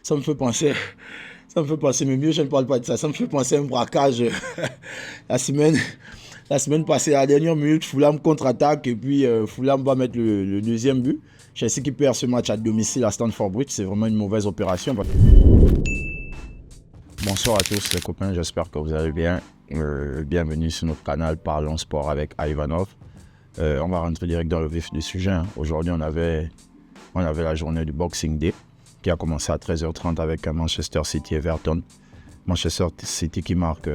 Ça me fait penser, mais mieux je ne parle pas de ça. Ça me fait penser à un braquage la semaine, la semaine passée, à la dernière minute, Fulham contre-attaque et puis Fulham va mettre le deuxième but. Chelsea qui perd ce match à domicile à Stamford Bridge, c'est vraiment une mauvaise opération. Bonsoir à tous les copains, j'espère que vous allez bien. Bienvenue sur notre canal Parlons Sport avec Ivanov. On va rentrer direct dans le vif du sujet. Aujourd'hui, on avait la journée du Boxing Day qui a commencé à 13h30 avec Manchester City Everton. Manchester City qui marque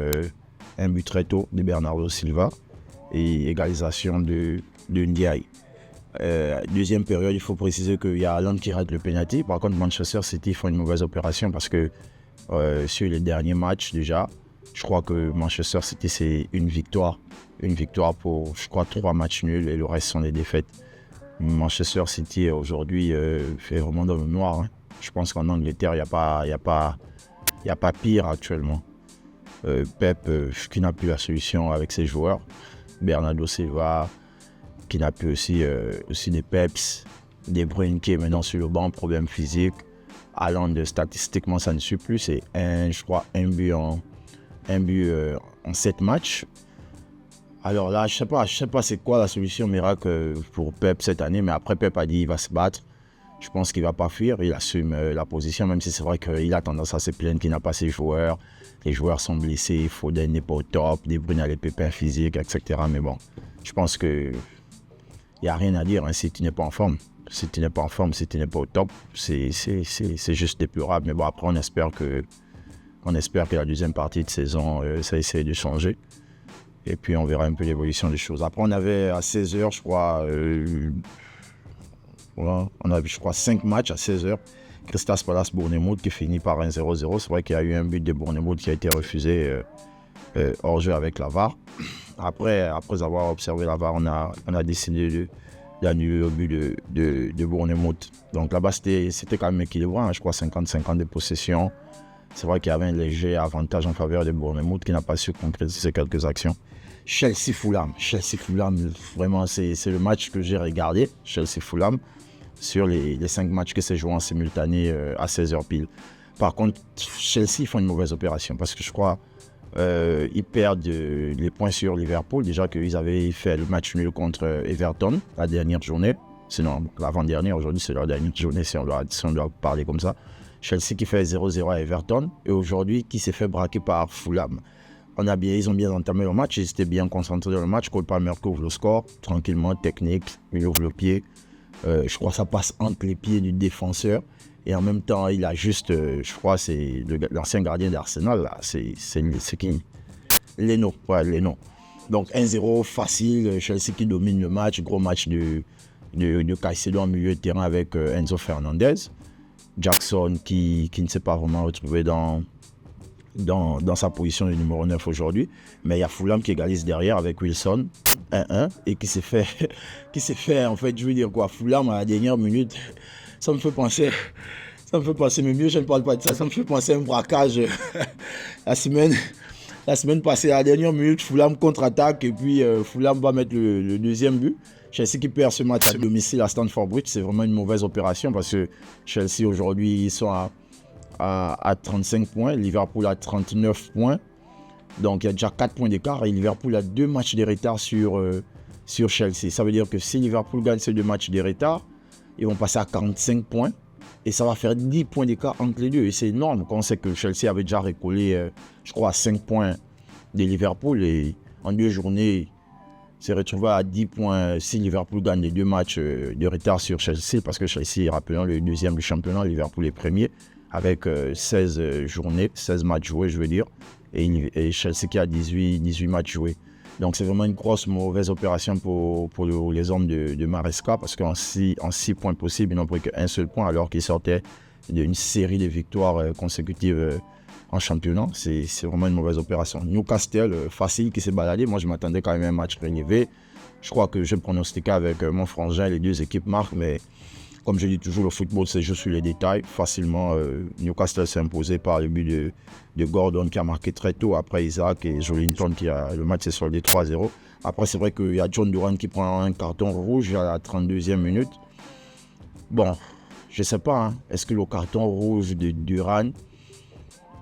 un but très tôt de Bernardo Silva et égalisation de Ndiaye. Deuxième période, il faut préciser qu'il y a Haaland qui rate le penalty. Par contre, Manchester City font une mauvaise opération parce que sur les derniers matchs déjà, je crois que Manchester City c'est une victoire pour, je crois, 3 matchs nuls et le reste sont des défaites. Manchester City aujourd'hui fait vraiment dans le noir. Hein. Je pense qu'en Angleterre, il n'y a pas pire actuellement. Pep qui n'a plus la solution avec ses joueurs. Bernardo Silva qui n'a plus aussi des peps. De Bruyne qui est maintenant sur le banc, problème physique. Haaland, statistiquement, ça ne suit plus. C'est un but en 7 matchs. Alors là, je sais pas c'est quoi la solution miracle pour Pep cette année, mais après Pep a dit qu'il va se battre. Je pense qu'il ne va pas fuir, il assume la position, même si c'est vrai qu'il a tendance à se plaindre qu'il n'a pas ses joueurs. Les joueurs sont blessés, Foden n'est pas au top, De Bruyne a les pépins physiques, etc. Mais bon, je pense qu'il n'y a rien à dire hein, si tu n'es pas en forme. Si tu n'es pas en forme, si tu n'es pas au top, c'est juste déplorable. Mais bon, après, on espère que la deuxième partie de saison, ça essaie de changer. Et puis, on verra un peu l'évolution des choses. Après, on avait à 16h, je crois, on avait, je crois, 5 matchs à 16h. Crystal Palace Bournemouth qui finit par 1-0-0. C'est vrai qu'il y a eu un but de Bournemouth qui a été refusé hors jeu avec la VAR. Après avoir observé la VAR, on a décidé d'annuler le but de Bournemouth. Donc là-bas, c'était quand même équilibré. Hein, je crois 50-50 de possession. C'est vrai qu'il y avait un léger avantage en faveur de Bournemouth qui n'a pas su concrétiser quelques actions. Chelsea-Fulham, vraiment, c'est le match que j'ai regardé, Chelsea-Fulham, sur les 5 matchs que c'est joué en simultané à 16h pile. Par contre, Chelsea font une mauvaise opération parce que je crois ils perdent les points sur Liverpool. Déjà qu'ils avaient fait le match nul contre Everton la dernière journée. Sinon, l'avant-dernière, aujourd'hui c'est leur dernière journée si on doit parler comme ça. Chelsea qui fait 0-0 à Everton et aujourd'hui qui s'est fait braquer par Fulham. Ils ont bien entamé le match, ils étaient bien concentrés dans le match. Cole Palmer ouvre le score, tranquillement, technique, il ouvre le pied. Je crois que ça passe entre les pieds du défenseur. Et en même temps, il a juste, je crois, c'est l'ancien gardien d'Arsenal, là, c'est qui Leno, ouais, Leno. Donc 1-0, facile, Chelsea qui domine le match, gros match de Caicedo en milieu de terrain avec Enzo Fernandez. Jackson qui ne s'est pas vraiment retrouvé dans sa position de numéro 9 aujourd'hui. Mais il y a Fulham qui égalise derrière avec Wilson, 1-1, et qui s'est fait, en fait, je veux dire quoi, Fulham à la dernière minute, ça me fait penser, mais mieux je ne parle pas de ça, ça me fait penser à un braquage la semaine passée, à la dernière minute, Fulham contre-attaque, et puis Fulham va mettre le deuxième but. Chelsea qui perd ce match à domicile à Stamford Bridge, c'est vraiment une mauvaise opération parce que Chelsea aujourd'hui, ils sont à 35 points, Liverpool à 39 points. Donc il y a déjà 4 points d'écart et Liverpool a 2 matchs de retard sur Chelsea. Ça veut dire que si Liverpool gagne ces 2 matchs de retard, ils vont passer à 45 points et ça va faire 10 points d'écart entre les deux. Et c'est énorme quand on sait que Chelsea avait déjà recollé, je crois, à 5 points de Liverpool et en 2 journées, s'est retrouvé à 10 points si Liverpool gagne les 2 matchs de retard sur Chelsea parce que Chelsea, rappelons, le deuxième du championnat, Liverpool est premier avec 16 matchs joués, je veux dire, et Chelsea qui a 18 matchs joués. Donc c'est vraiment une grosse mauvaise opération pour les hommes de Maresca parce qu'en 6 points possibles, ils n'ont pris qu'un seul point alors qu'ils sortaient d'une série de victoires consécutives en championnat. C'est vraiment une mauvaise opération. Newcastle, facile, qui s'est baladé. Moi, je m'attendais quand même à un match relevé. Je crois que je pronostiquais avec mon frangin, les 2 équipes marquent, mais comme je dis toujours, le football, c'est juste sur les détails. Facilement, Newcastle s'est imposé par le but de Gordon qui a marqué très tôt après Isaac et Jolinton le match s'est soldé 3-0. Après, c'est vrai qu'il y a John Duran qui prend un carton rouge à la 32e minute. Bon, je sais pas, hein, est-ce que le carton rouge de Duran,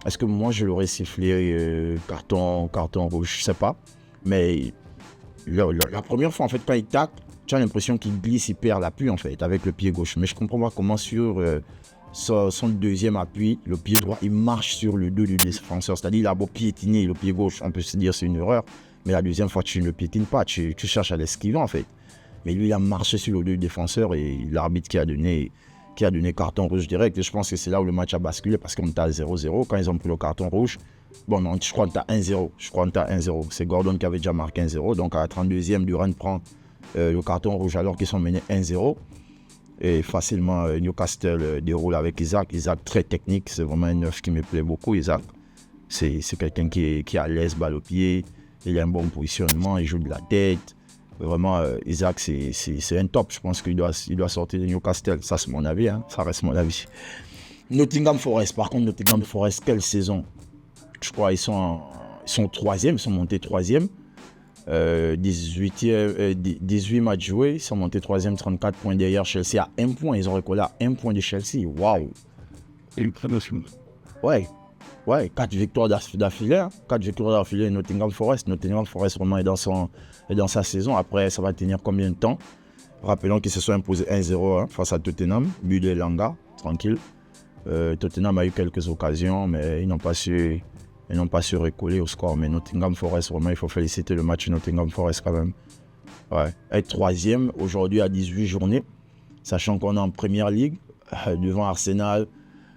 est-ce que moi je l'aurais sifflé carton rouge, je sais pas. Mais la première fois, en fait, quand il tacle, tu as l'impression qu'il glisse, il perd l'appui, en fait, avec le pied gauche. Mais je comprends pas comment sur son deuxième appui, le pied droit, il marche sur le dos du défenseur. C'est-à-dire, il a beau piétiner le pied gauche, on peut se dire c'est une erreur. Mais la deuxième fois, tu ne le piétines pas, tu cherches à l'esquiver, en fait. Mais lui, il a marché sur le dos du défenseur et l'arbitre qui a donné carton rouge direct. Et je pense que c'est là où le match a basculé parce qu'on était à 0-0. Quand ils ont pris le carton rouge, bon, non, je crois qu'on était à 1-0. C'est Gordon qui avait déjà marqué 1-0. Donc, à la 32e, Duran prend le carton rouge alors qu'ils sont menés 1-0. Et facilement, Newcastle déroule avec Isaac. Isaac, très technique. C'est vraiment un neuf qui me plaît beaucoup, Isaac. C'est quelqu'un qui est à l'aise, balle au pied. Il a un bon positionnement, il joue de la tête. Vraiment, Isaac, c'est un top. Je pense qu'il doit sortir de Newcastle. Ça, c'est mon avis. Hein. Ça reste mon avis. Nottingham Forest. Par contre, Nottingham Forest, quelle saison? Je crois qu'ils sont troisième. Ils sont montés troisième. 18 matchs joués. Ils sont montés troisième, 34 points derrière Chelsea à 1 point. Ils ont recollé à 1 point de Chelsea. Waouh! Ouais, 4 victoires d'affilée. Hein. 4 victoires d'affilée, Nottingham Forest. Nottingham Forest vraiment est dans sa saison. Après, ça va tenir combien de temps? Rappelons qu'ils se sont imposés 1-0 hein, face à Tottenham. But de Elanga, tranquille. Tottenham a eu quelques occasions, mais ils n'ont pas su recoller au score. Mais Nottingham Forest, vraiment, il faut féliciter le match Nottingham Forest quand même. Ouais. Être troisième aujourd'hui à 18 journées, sachant qu'on est en Première Ligue, devant Arsenal,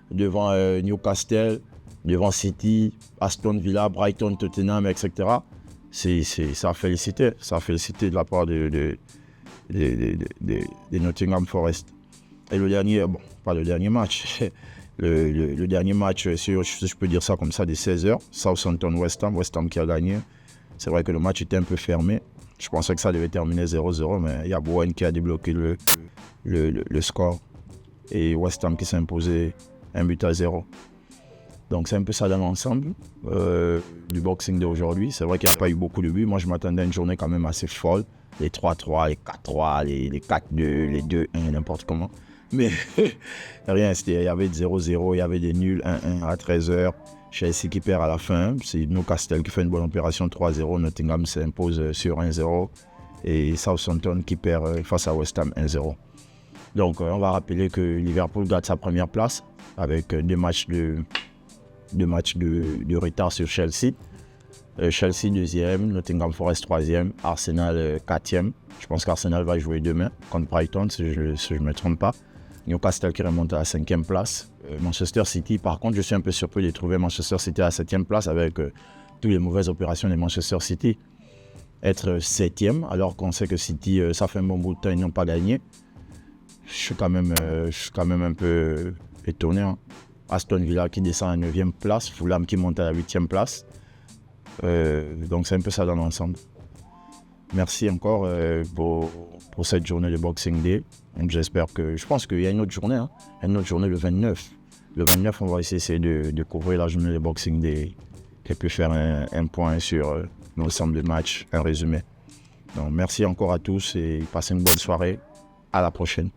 devant Newcastle, devant City, Aston Villa, Brighton, Tottenham, etc. Ça a félicité de la part de Nottingham Forest. Et le dernier, bon, pas le dernier match, le dernier match, si je peux dire ça comme ça, des 16h, Southampton-West Ham qui a gagné. C'est vrai que le match était un peu fermé. Je pensais que ça devait terminer 0-0, mais il y a Bowen qui a débloqué le score. Et West Ham qui s'est imposé 1-0. Donc c'est un peu ça dans l'ensemble du boxing d'aujourd'hui. C'est vrai qu'il n'y a pas eu beaucoup de buts. Moi je m'attendais à une journée quand même assez folle. Les 3-3, les 4-3, les 4-2, les 2-1, n'importe comment. Mais rien, il y avait 0-0, il y avait des nuls 1-1 à 13h. Chelsea qui perd à la fin. C'est Newcastle qui fait une bonne opération 3-0. Nottingham s'impose sur 1-0. Et Southampton qui perd face à West Ham 1-0. Donc on va rappeler que Liverpool garde sa première place avec deux matchs de retard sur Chelsea. Chelsea deuxième, Nottingham Forest troisième, Arsenal quatrième. Je pense qu'Arsenal va jouer demain contre Brighton si je ne me trompe pas. Newcastle qui remonte à la 5e place. Manchester City, par contre, je suis un peu surpris de trouver Manchester City à la 7e place avec toutes les mauvaises opérations de Manchester City. Être 7e, alors qu'on sait que City, ça fait un bon bout de temps, ils n'ont pas gagné. Je suis quand même un peu étonné. Hein. Aston Villa qui descend à la 9e place, Fulham qui monte à la 8e place. Donc c'est un peu ça dans l'ensemble. Merci encore pour cette journée de Boxing Day. Donc je pense qu'il y a une autre journée, hein. Une autre journée le 29. Le 29, on va essayer de couvrir la journée de Boxing Day et puis faire un point sur l'ensemble des matchs, un résumé. Donc merci encore à tous et passez une bonne soirée. À la prochaine.